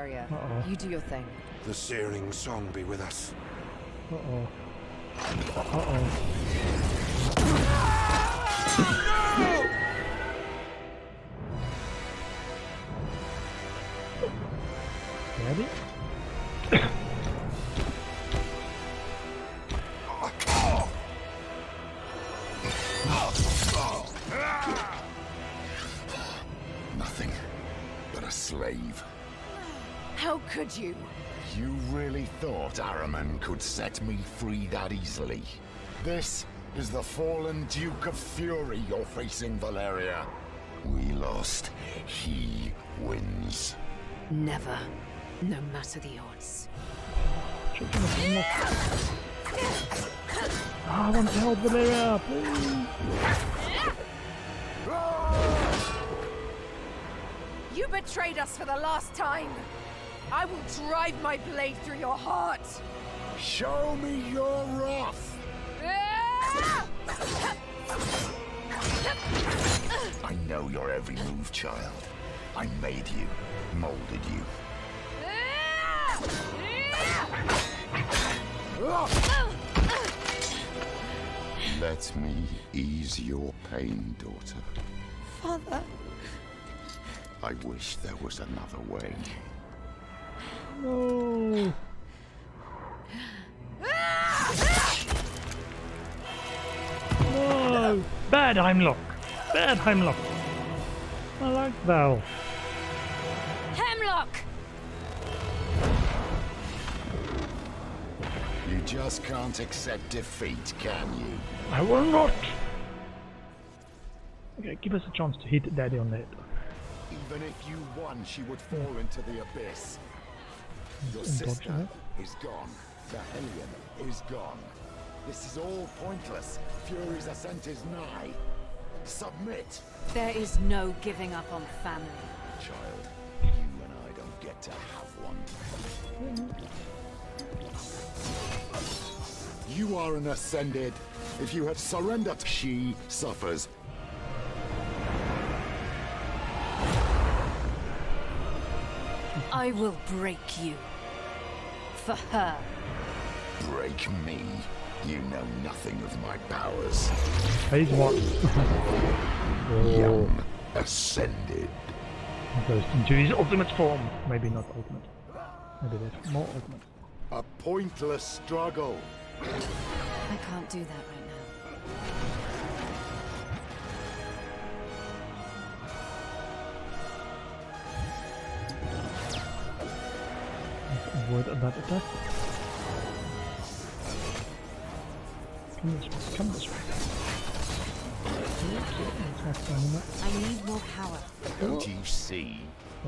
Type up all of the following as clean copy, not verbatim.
area. Uh-oh. You do your thing. The searing song be with us. Uh-oh. Uh-oh. Ready? Nothing but a slave. How could you? You really thought Araman could set me free that easily? This is the fallen Duke of Fury you're facing, Valeria. We lost. He wins. Never. No matter the odds. I want to help Valeria, please. You betrayed us for the last time. I will drive my blade through your heart. Show me your wrath. I know your every move, child. I made you, molded you. Let me ease your pain, daughter. Father. I wish there was another way. No. No. Bad Heimlock. Bad Heimlock. I like Val. Hemlock! You just can't accept defeat, can you? I will not. Okay, give us a chance to hit Daddy on the head. Even if you won, she would fall into the abyss. Your And dodge sister her. is gone. The Hellion is gone. This is all pointless. Fury's ascent is nigh. Submit. There is no giving up on family. Child, you and I don't get to have one. You are an ascended. If you had surrendered, she suffers. I will break you. For her. Break me. You know nothing of my powers. Phase 1. Oh, Young ascended. he goes into his ultimate form. Maybe not ultimate. Maybe there's more ultimate. A pointless struggle. I can't do that right now. Avoid that attack. Come this way, come this way. I need more power. Don't you see?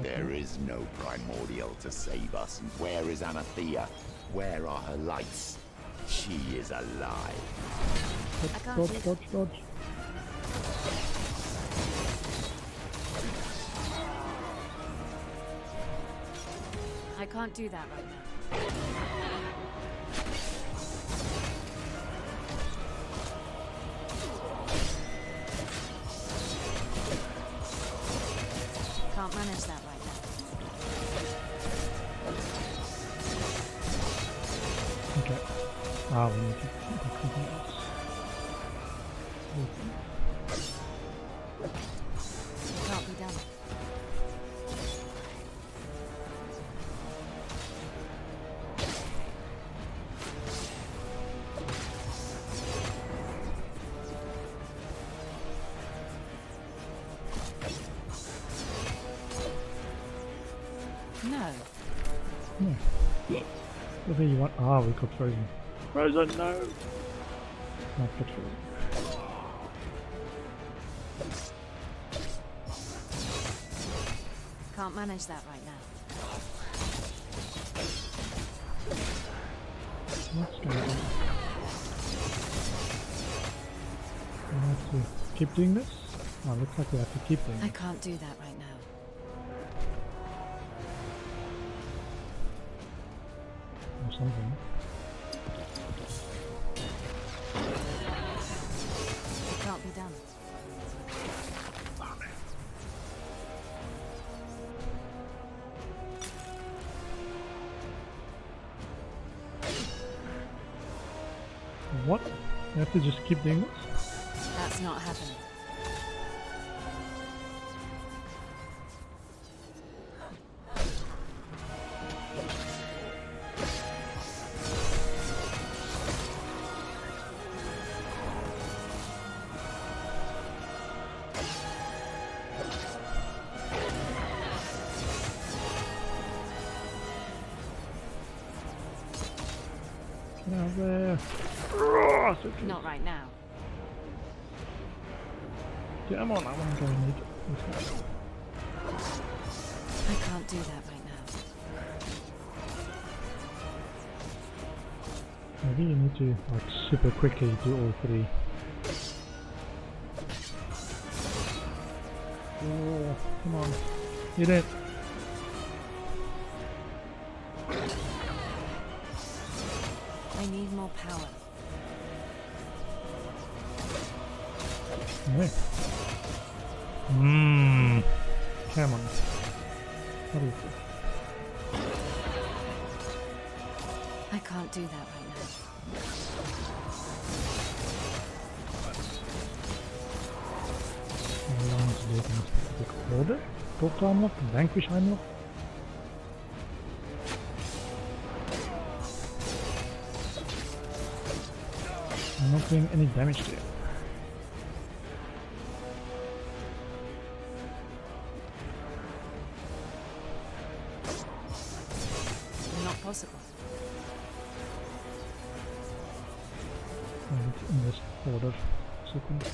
There is no primordial to save us. Where is Anathea? Where are her lights? She is alive. Dodge, dodge, dodge. I can't do that right now. Can't manage that right now. Okay. Ah, we need to do something else. Can't be done. No. Yeah. Whatever you want. Ah, we got frozen. Frozen, no! Not get frozen. Can't manage that right now. What's going on? We have to keep doing this? Oh, looks like we have to keep doing I it. can't do that right now. Or something. It can't be done. What? I have to just keep doing this? That's not happening. Get out there. Oh, so close. Not right now. Come on, I want to go and eat this guy. I can't do that right now. Maybe you need to like super quickly do all three. Oh, come on. You did. I need more power. No. Mmm. Come on. What is this? I can't do that right now. How long to do it in a specific order? Talk to unlock, vanquish unlock. I'm not doing any damage to it. Not possible. In this order sequence.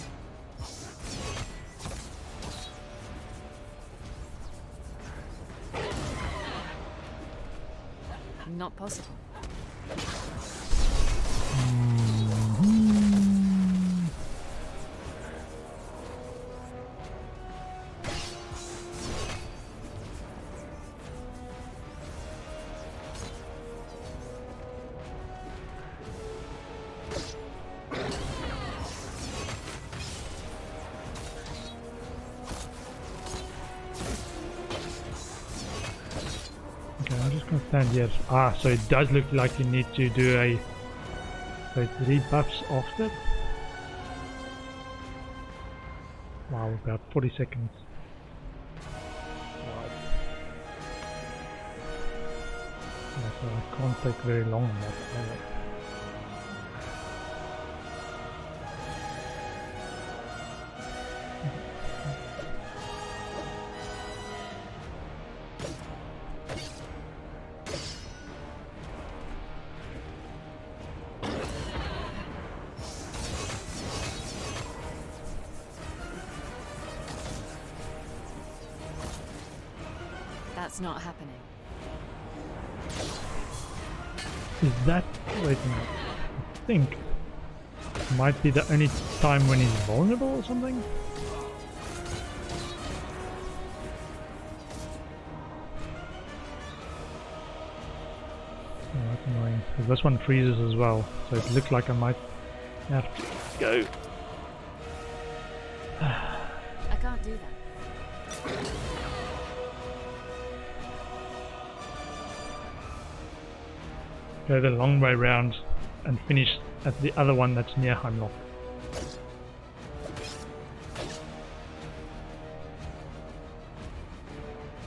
Not possible. Okay, I'm just gonna stand here. Ah, so it does look like you need to do a... So it rebuffs after. Wow, about 40 seconds. Wow. Yeah, so I can't take very long on that either. That's not happening. Is that... wait a minute. I think it might be the only time when he's vulnerable or something? Oh, that's annoying. Because this one freezes as well, so it looks like I might have to go. I can't do that. Go the long way round and finish at the other one that's near Heimlock.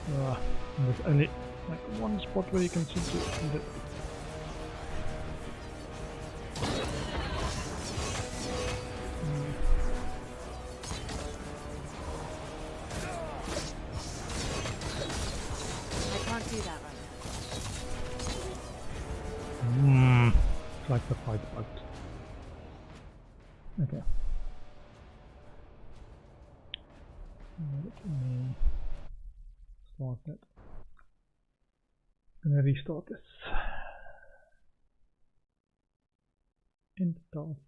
And there's only like one spot where you can see to eat it. I can't do that right It's like the fight bugged. Okay. Let me start that. I'm gonna restart this. End task.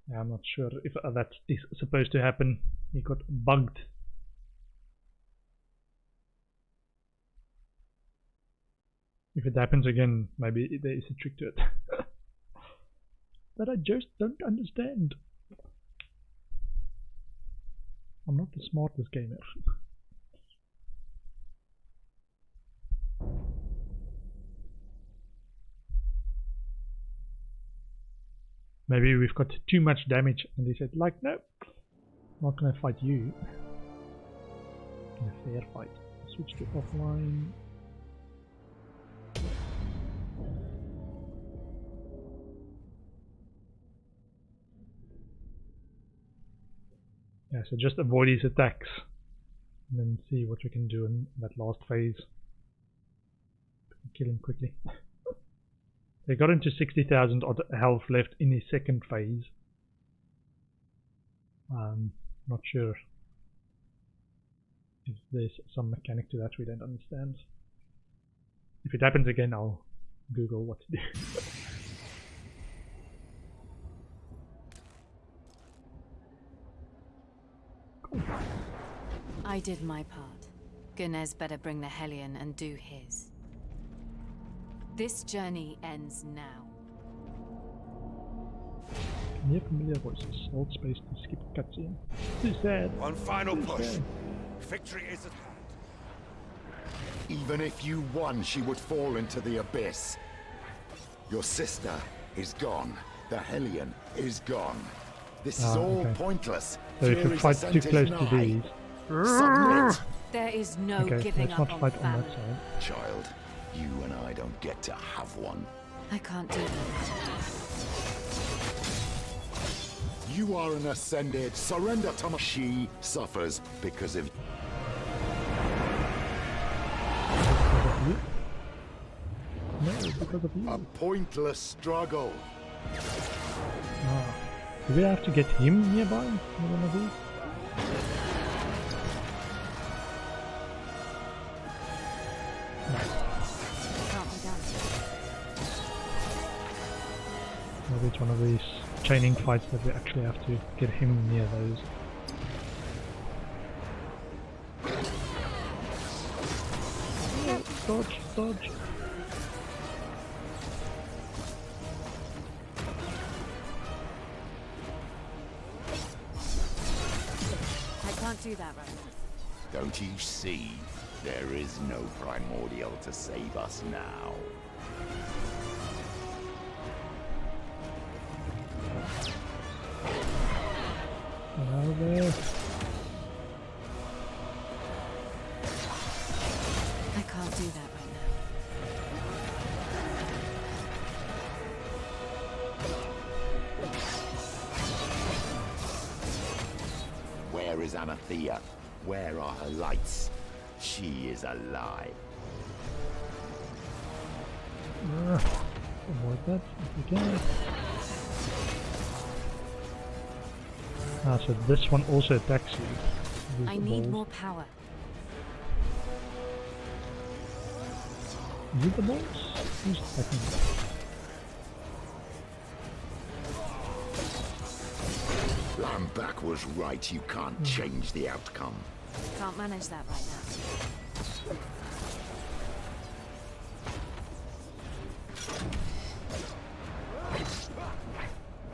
Yeah, I'm not sure if that is supposed to happen. He got bugged. If it happens again, maybe there is a trick to it. That I just don't understand. I'm not the smartest gamer. maybe we've got too much damage, and they said like, no, I'm not gonna fight you. In a fair fight. Switch to offline. Yeah, so just avoid his attacks and then see what we can do in that last phase. Kill him quickly. They got into 60,000 odd health left in his second phase. Not sure if there's some mechanic to that we don't understand. If it happens again, I'll Google what to do. I did my part. Gunez better bring the Hellion and do his. This journey ends now. Can you hear familiar voices? Hold space to skip cutscene. Too sad. One final Too push. sad. Victory is at hand. Even if you won, she would fall into the abyss. Your sister is gone. The Hellion is gone. This is all okay. pointless. So if you Fury's fight too ascent close is to nigh. these... Submit! There is no Okay, giving let's up not on fight on family. that side. Child, you and I don't get to have one. I can't do that. You are an ascended. Surrender to my... She suffers because of... You? No, because of you. a pointless struggle. Ah. Do we have to get him nearby? One of these? Can't be done. Maybe it's one of these chaining fights that we actually have to get him near those. Dodge, dodge. I can't do that right now. Don't you see? There is no primordial to save us now. Out of there. I can't do that right now. Where is Anathea? Where are her lights? She is alive. Avoid that if we can. Ah, so this one also attacks you. These I need balls. more power. Is it the balls? Who's attacking you? Lambak was right. You can't change the outcome. Can't manage that right now.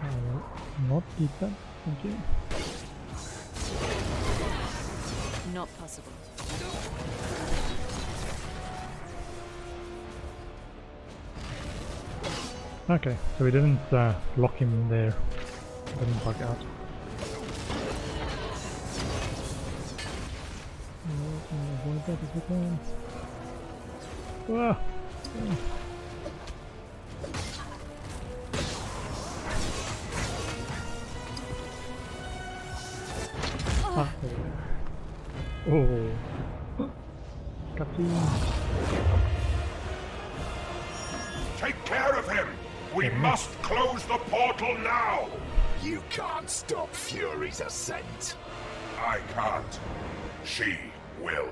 I will not eat that. Thank you. Not possible. Okay, so we didn't lock him in there. Didn't bug out. Avoid that if we can. Ah. Ah. Oh. Cutscene. Take care of him! We must close the portal now! You can't stop Fury's ascent. I can't. She will.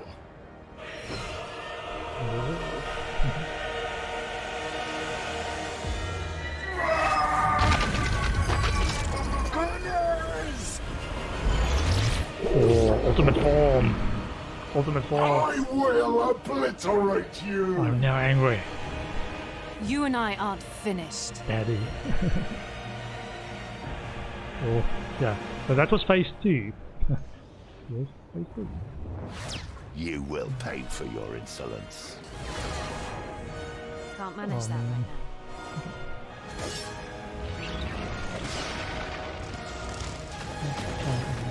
Gunners! Oh, ultimate form! Ultimate form! I will obliterate you! I'm now angry. You and I aren't finished. Daddy. Oh, yeah. So that was phase 2. Yes, phase 2. You will pay for your insolence. Can't manage that man. right now.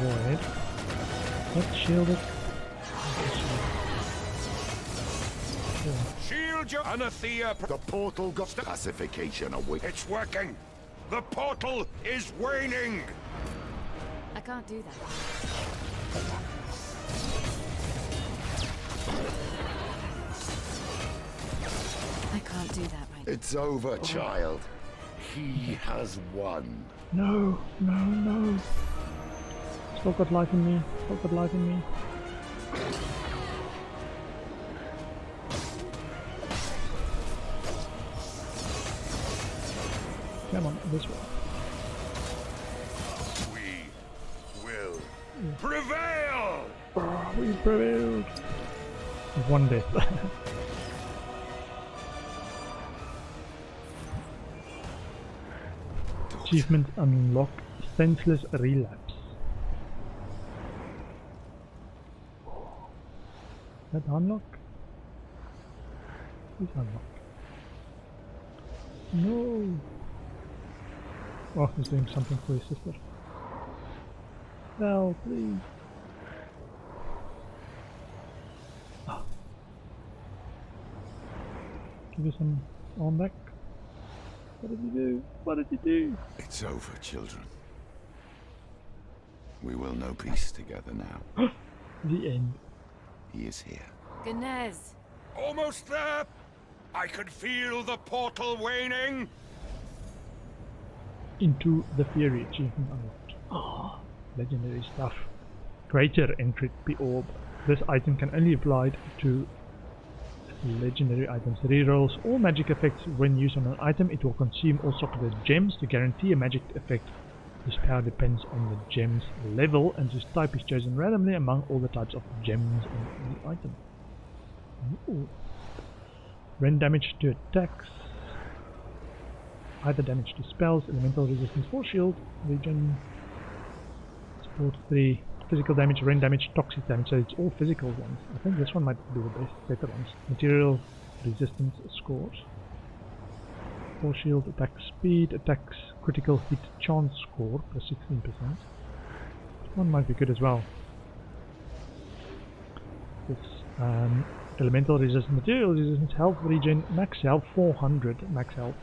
Avoid. Let's shield it. Shield your Anathea. The portal got classification away. It's working. The portal is waning. I can't do that. I can't do that right now. It's over, child. He has won. No, no, no. Still got life in me. Still got life in me. Come on, this way. We will prevail. Oh, we prevailed. One death. Achievement unlock senseless relapse. That unlock? Please unlock. No! Oh, he's doing something for his sister. No, please. Ah. Give you some arm back. What did you do? What did you do? It's over, children. We will know peace together now. The end. He is here. Gunez! Almost there. I can feel the portal waning. Into the Fury achievement unlocked. Ah, legendary stuff. Greater entropy orb. This item can only be applied to legendary items. Rerolls all magic effects when used on an item. It will consume all socketed gems to guarantee a magic effect. This power depends on the gem's level, and this type is chosen randomly among all the types of gems on the item. Ooh. Rend damage to attacks. Either damage to spells, elemental resistance for shield, regen, support 3, physical damage, rend damage, toxic damage, so it's all physical ones. I think this one might be the better ones. Material resistance scores. For shield, attack speed, attacks critical hit chance score, plus 16%. This one might be good as well. This elemental resistance, material resistance, health regen, max health 400, max health.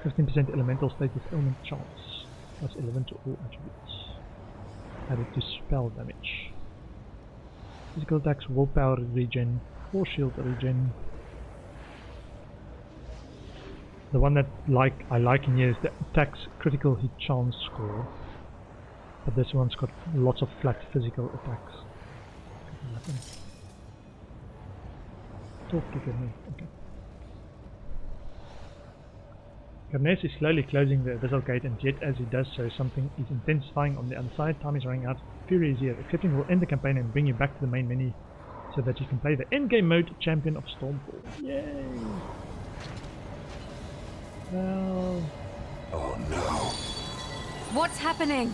15% elemental status element chance, plus 11 to all attributes. Added to spell damage. Physical attacks, willpower regen, force shield regen. The one that I like in here is the attacks critical hit chance score, but this one's got lots of flat physical attacks. Talk to me, okay. Gunez is slowly closing the abyssal gate, and yet as he does so, something is intensifying on the other side. Time is running out. Fury is here. Accepting will end the campaign and bring you back to the main menu so that you can play the endgame mode Champion of Stormfall. Yay! Well... Oh no. What's happening?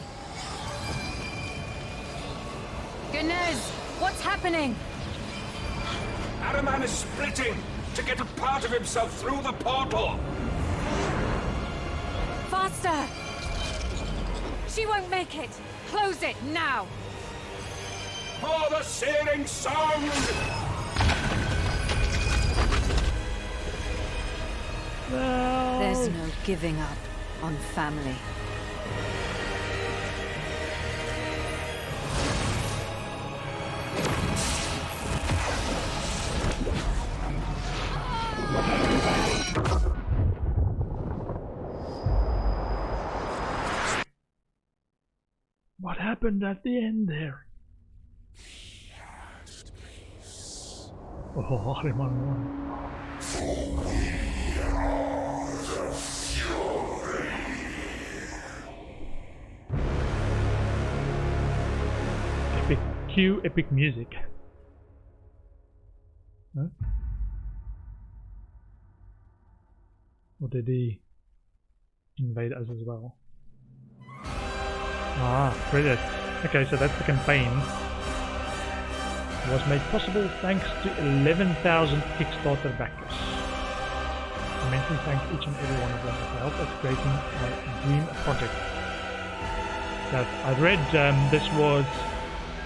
Gunez! What's happening? Araman is splitting to get a part of himself through the portal. Faster! She won't make it! Close it, now! For the searing sound! No! There's no giving up on family. What happened at the end there? Oh, Ahriman won. Epic cue, epic music. Huh? Or did he invade us as well? Ah, credits. Okay, so that's the campaign. It was made possible thanks to 11,000 Kickstarter backers. I immensely thank each and every one of them for help us creating our dream project. that. I read this was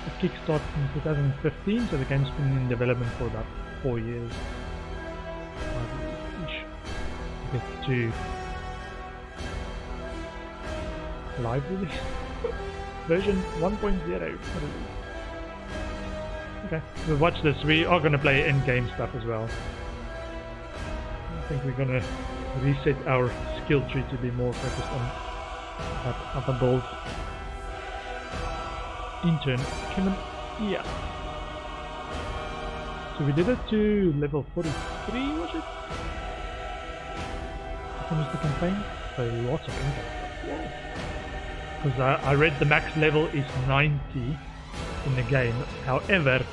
a kickstart in 2015, so the game's been in development for about 4 years. Get to live release version 1.0. Okay, we'll watch this. We are going to play in-game stuff as well. I think we're going to reset our skill tree to be more focused on that upper build. Intern, come on, yeah. So we did it to level 43, was it? Finish the campaign? So lots of income. Because I read the max level is 90 in the game. However,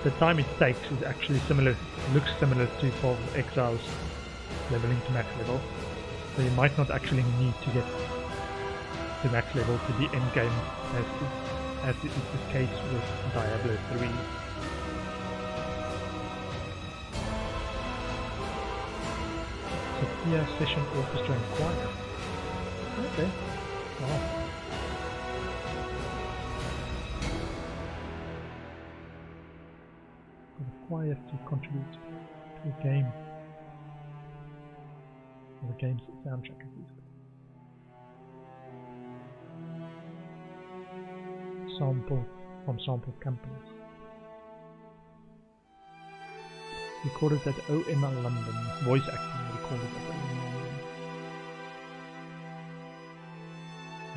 the time it takes is actually similar, looks similar to 12 Exiles leveling to max level. So you might not actually need to get to max level to be in game as it is the case with Diablo 3. Sophia Session Orchestra and Choir. Okay. Wow. For the choir to contribute to the game. Or the game's soundtrack at least. Sample from sample companies. Recorded at OML London. Voice acting recorded at OML London.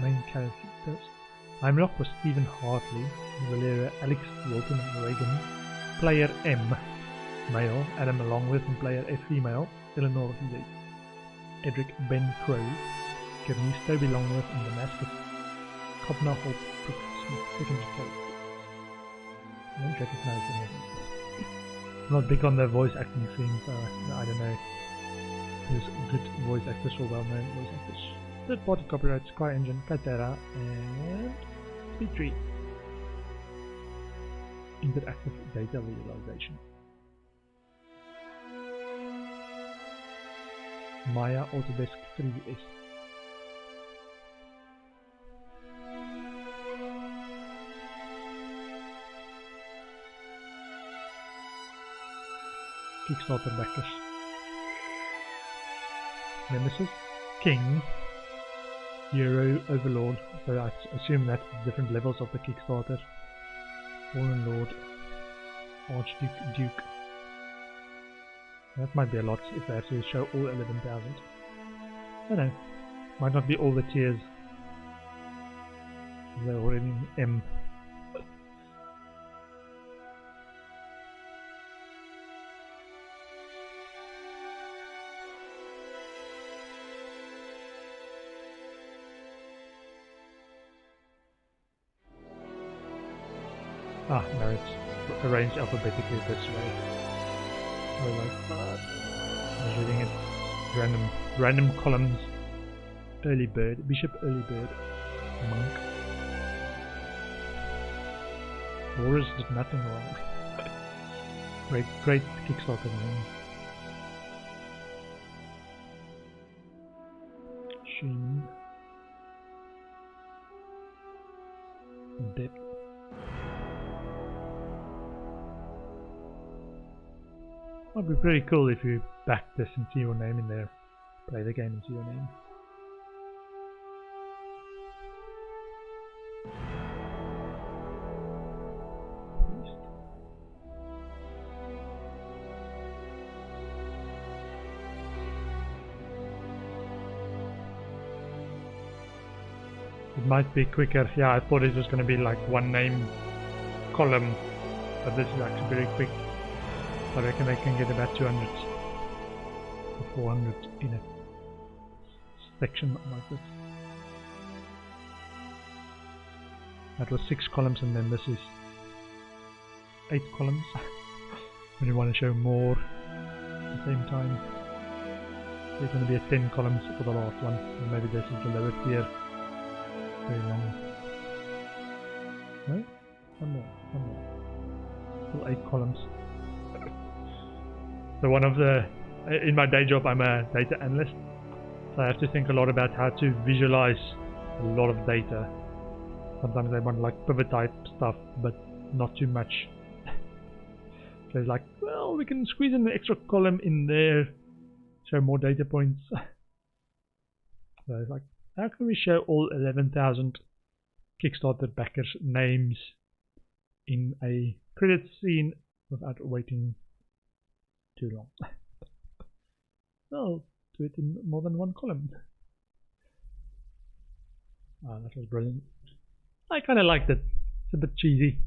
Main characters. Heimlock was Stephen Hartley. Valeria Alex Wolcen Reagan. Player M. Male. Adam Longworth and player F. Female. Eleanor Yates. Edric Ben Crow. Kernice Toby Longworth and Damascus. Cobna Hope Brooks Smith. Second character. I don't recognize anything. I'm not big on the voice acting scenes, so I don't know who's good voice actors or well-known voice actors. Third party copyright, Sky Engine, Kythera, and Speed Tree. Interactive data visualization. Maya Autodesk 3DS. Kickstarter backers. Nemesis, King, Hero, Overlord. So I assume that's different levels of the Kickstarter. Fallen Lord, Archduke, Duke. That might be a lot if they have to show all 11,000. I don't know. Might not be all the tiers. They're already in M. Ah, no, it's arranged alphabetically this way. I like that. I was reading it. Random columns. Early bird, bishop, early bird, monk. Horus did nothing wrong. Great Kickstarter name. Sheen. Depth. It'd be pretty cool if you back this and see your name in there. Play the game and see your name. It might be quicker. Yeah, I thought it was going to be like one name column, but this is actually very quick. I reckon they can get about 200 or 400 in a section like this. That was 6 columns and then this is 8 columns. When you want to show more at the same time. There's going to be a 10 columns for the last one. And maybe this is the lower tier. Very long. No? One more. Still 8 columns. So one of the, in my day job I'm a data analyst, so I have to think a lot about how to visualize a lot of data. Sometimes they want like pivot type stuff, but not too much. So it's like, well, we can squeeze in an extra column in there, show more data points. So it's like, how can we show all 11,000 Kickstarter backers' names in a credit scene without waiting too long? Well, do it in more than one column. Oh, that was brilliant. I kind of liked it. It's a bit cheesy,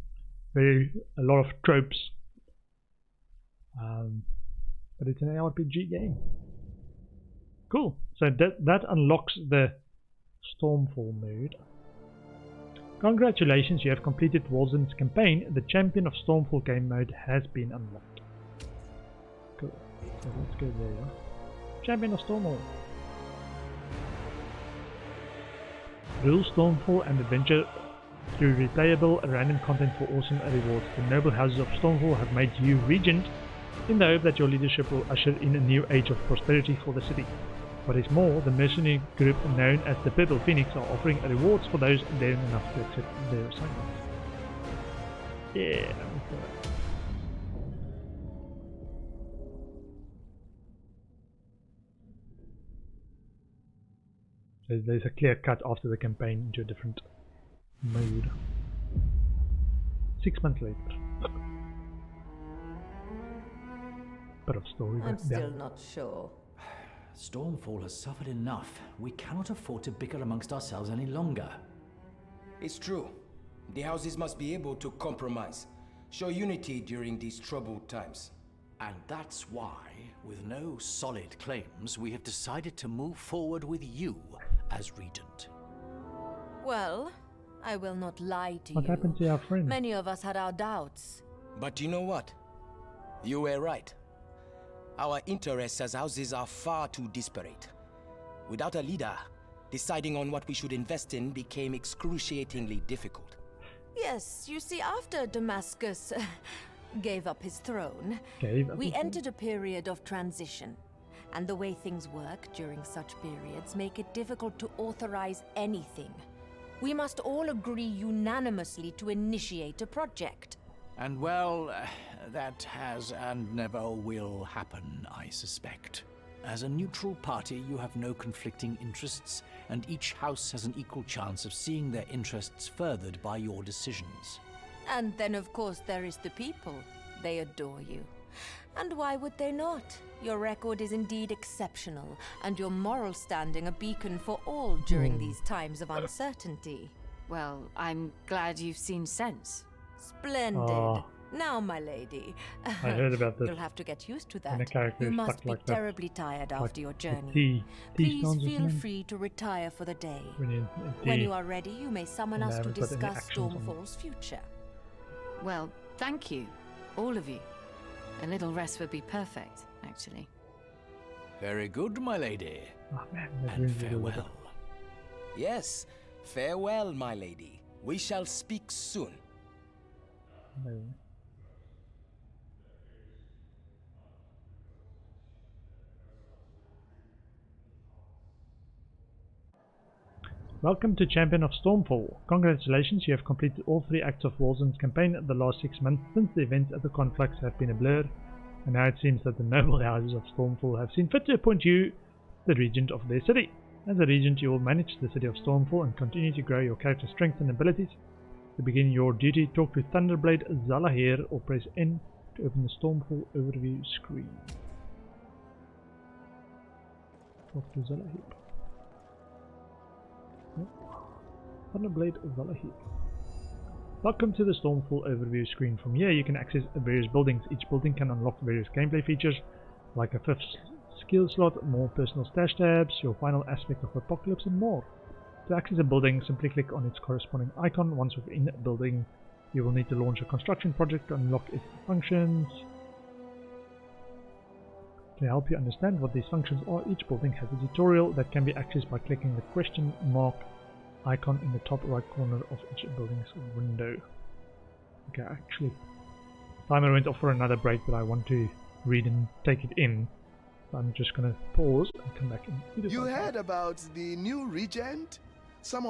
a lot of tropes, but it's an RPG game. Cool. So that unlocks the Stormfall mode. Congratulations, you have completed Wolcen's campaign. The Champion of Stormfall game mode has been unlocked. Cool. So let's go there. Champion of Stormfall. Rule Stormfall and adventure through replayable random content for awesome rewards. The noble houses of Stormfall have made you regent in the hope that your leadership will usher in a new age of prosperity for the city. What is more, the mercenary group known as the Purple Phoenix are offering rewards for those daring enough to accept their assignments. Yeah. So there's a clear cut after the campaign into a different mode. 6 months later. Bit of story. I'm still not sure. Stormfall has suffered enough. We cannot afford to bicker amongst ourselves any longer. It's true. The houses must be able to compromise, show unity during these troubled times. And that's why, with no solid claims, we have decided to move forward with you as regent. Well, I will not lie to you. What happened to our friend? Many of us had our doubts. But you know what? You were right. Our interests as houses are far too disparate. Without a leader, deciding on what we should invest in became excruciatingly difficult. Yes, you see, after Damascus gave up his throne, we entered a period of transition. And the way things work during such periods make it difficult to authorize anything. We must all agree unanimously to initiate a project. And well, that has and never will happen, I suspect. As a neutral party, you have no conflicting interests, and each house has an equal chance of seeing their interests furthered by your decisions. And then, of course, there is the people. They adore you. And why would they not? Your record is indeed exceptional, and your moral standing a beacon for all during these times of uncertainty. Well, I'm glad you've seen sense. Splendid. Now, my lady, I heard about this. you'll have to get used to When a that. character You is must stuck be like that. terribly tired after your journey. Tea Please sounds feel isn't it? free to retire for the day. When When you are ready, you may summon And us I to haven't got any discuss actions on it. Stormfall's future. Well, thank you, all of you. A little rest would be perfect, actually. Very good, my lady. Oh man, that And ruins it a little bit. farewell. Yes, farewell, my lady. We shall speak soon. No. Welcome to Champion of Stormfall. Congratulations, you have completed all 3 acts of Wolcen's campaign the last 6 months since the events at the conflux have been a blur, and now it seems that the noble houses of Stormfall have seen fit to appoint you the regent of their city. As a regent, you will manage the city of Stormfall and continue to grow your character's strengths and abilities. To begin your duty, talk to Thunderblade Zalahir or press N to open the Stormfall overview screen. Talk to Zalahir. Thunderblade Zalahir. Welcome to the Stormfall overview screen. From here you can access various buildings. Each building can unlock various gameplay features like a 5th skill slot, more personal stash tabs, your final aspect of Apocalypse and more. To access a building, simply click on its corresponding icon. Once within a building, you will need to launch a construction project to unlock its functions. To help you understand what these functions are, each building has a tutorial that can be accessed by clicking the question mark icon in the top right corner of each building's window. Okay, actually, timer went off for another break, but I want to read and take it in. So I'm just going to pause and come back in. You heard about the new regent? Some